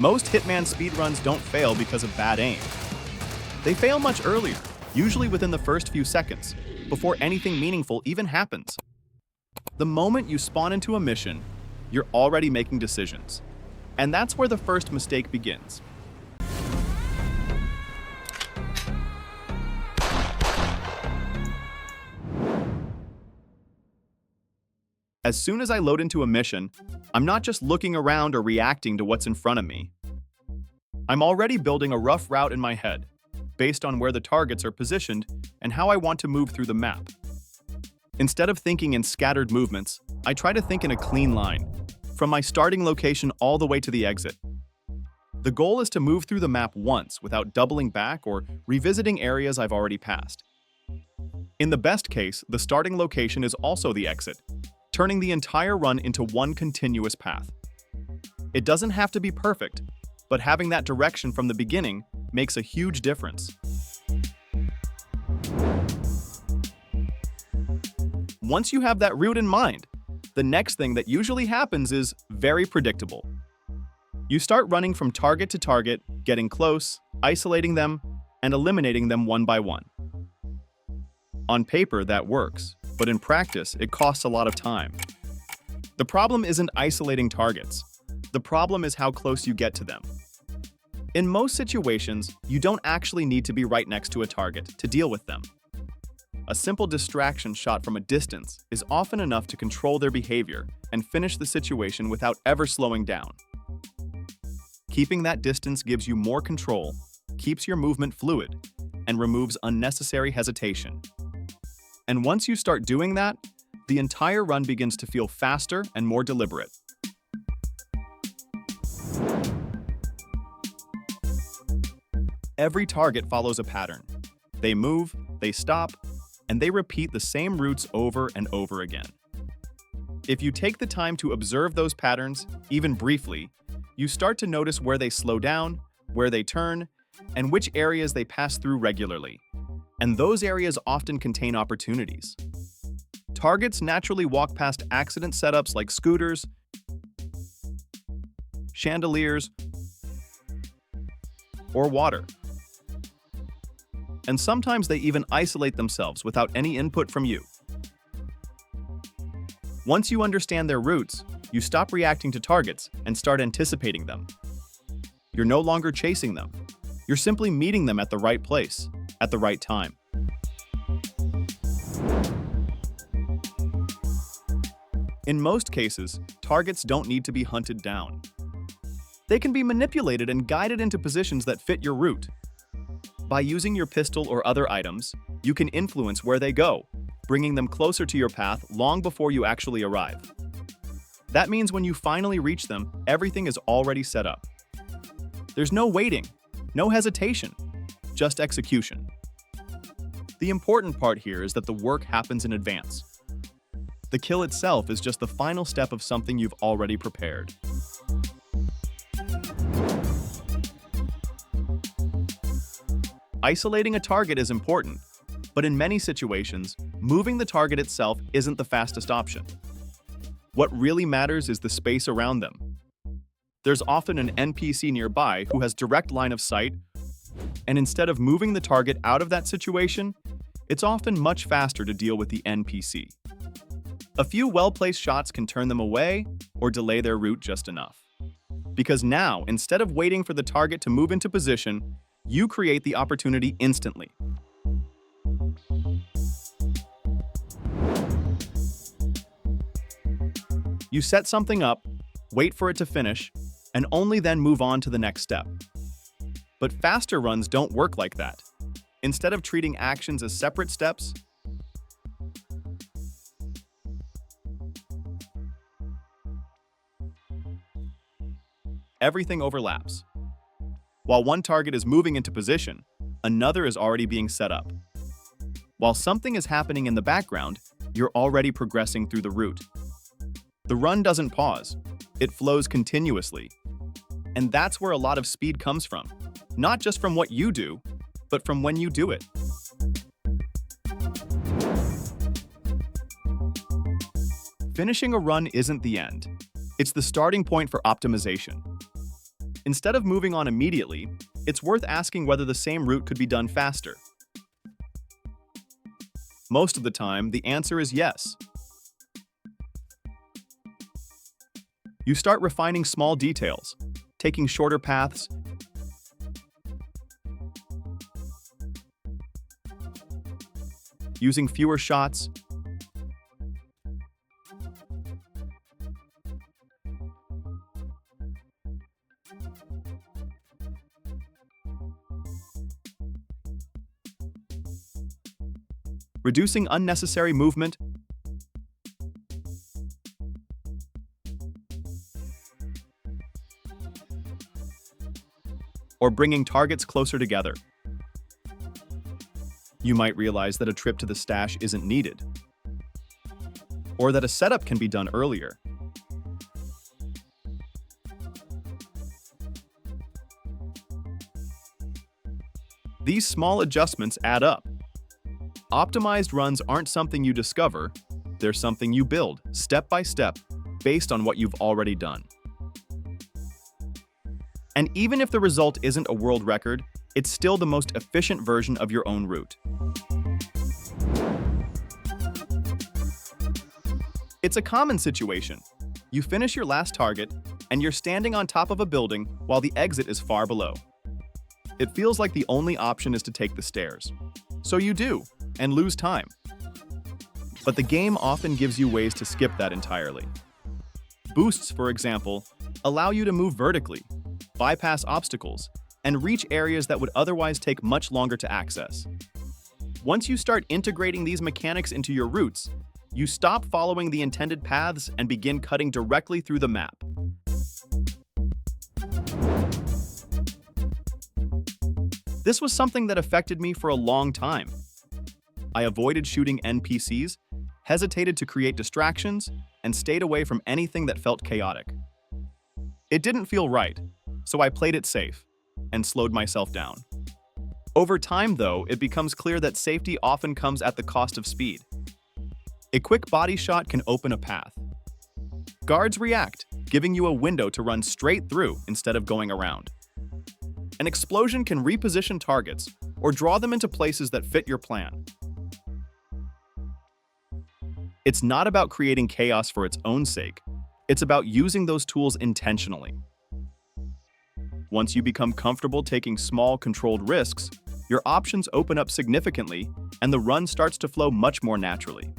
Most Hitman speedruns don't fail because of bad aim. They fail much earlier, usually within the first few seconds, before anything meaningful even happens. The moment you spawn into a mission, you're already making decisions. And that's where the first mistake begins. As soon as I load into a mission, I'm not just looking around or reacting to what's in front of me. I'm already building a rough route in my head, based on where the targets are positioned and how I want to move through the map. Instead of thinking in scattered movements, I try to think in a clean line, from my starting location all the way to the exit. The goal is to move through the map once without doubling back or revisiting areas I've already passed. In the best case, the starting location is also the exit, turning the entire run into one continuous path. It doesn't have to be perfect, but having that direction from the beginning makes a huge difference. Once you have that route in mind, the next thing that usually happens is very predictable. You start running from target to target, getting close, isolating them, and eliminating them one by one. On paper, that works, but in practice, it costs a lot of time. The problem isn't isolating targets. The problem is how close you get to them. In most situations, you don't actually need to be right next to a target to deal with them. A simple distraction shot from a distance is often enough to control their behavior and finish the situation without ever slowing down. Keeping that distance gives you more control, keeps your movement fluid, and removes unnecessary hesitation. And once you start doing that, the entire run begins to feel faster and more deliberate. Every target follows a pattern. They move, they stop, and they repeat the same routes over and over again. If you take the time to observe those patterns, even briefly, you start to notice where they slow down, where they turn, and which areas they pass through regularly. And those areas often contain opportunities. Targets naturally walk past accident setups like scooters, chandeliers, or water. And sometimes they even isolate themselves without any input from you. Once you understand their routes, you stop reacting to targets and start anticipating them. You're no longer chasing them. You're simply meeting them at the right place, at the right time. In most cases, targets don't need to be hunted down. They can be manipulated and guided into positions that fit your route. By using your pistol or other items, you can influence where they go, bringing them closer to your path long before you actually arrive. That means when you finally reach them, everything is already set up. There's no waiting, no hesitation, just execution. The important part here is that the work happens in advance. The kill itself is just the final step of something you've already prepared. Isolating a target is important, but in many situations, moving the target itself isn't the fastest option. What really matters is the space around them. There's often an NPC nearby who has direct line of sight, and instead of moving the target out of that situation, it's often much faster to deal with the NPC. A few well-placed shots can turn them away or delay their route just enough. Because now, instead of waiting for the target to move into position, you create the opportunity instantly. You set something up, wait for it to finish, and only then move on to the next step. But faster runs don't work like that. Instead of treating actions as separate steps, everything overlaps. While one target is moving into position, another is already being set up. While something is happening in the background, you're already progressing through the route. The run doesn't pause. It flows continuously. And that's where a lot of speed comes from. Not just from what you do, but from when you do it. Finishing a run isn't the end. It's the starting point for optimization. Instead of moving on immediately, it's worth asking whether the same route could be done faster. Most of the time, the answer is yes. You start refining small details, taking shorter paths, using fewer shots, reducing unnecessary movement, or bringing targets closer together. You might realize that a trip to the stash isn't needed, or that a setup can be done earlier. These small adjustments add up. Optimized runs aren't something you discover, they're something you build, step by step, based on what you've already done. And even if the result isn't a world record, it's still the most efficient version of your own route. It's a common situation. You finish your last target, and you're standing on top of a building while the exit is far below. It feels like the only option is to take the stairs. So you do, and lose time. But the game often gives you ways to skip that entirely. Boosts, for example, allow you to move vertically, bypass obstacles, and reach areas that would otherwise take much longer to access. Once you start integrating these mechanics into your routes, you stop following the intended paths and begin cutting directly through the map. This was something that affected me for a long time. I avoided shooting NPCs, hesitated to create distractions, and stayed away from anything that felt chaotic. It didn't feel right, so I played it safe and slowed myself down. Over time, though, it becomes clear that safety often comes at the cost of speed. A quick body shot can open a path. Guards react, giving you a window to run straight through instead of going around. An explosion can reposition targets or draw them into places that fit your plan. It's not about creating chaos for its own sake. It's about using those tools intentionally. Once you become comfortable taking small, controlled risks, your options open up significantly, and the run starts to flow much more naturally.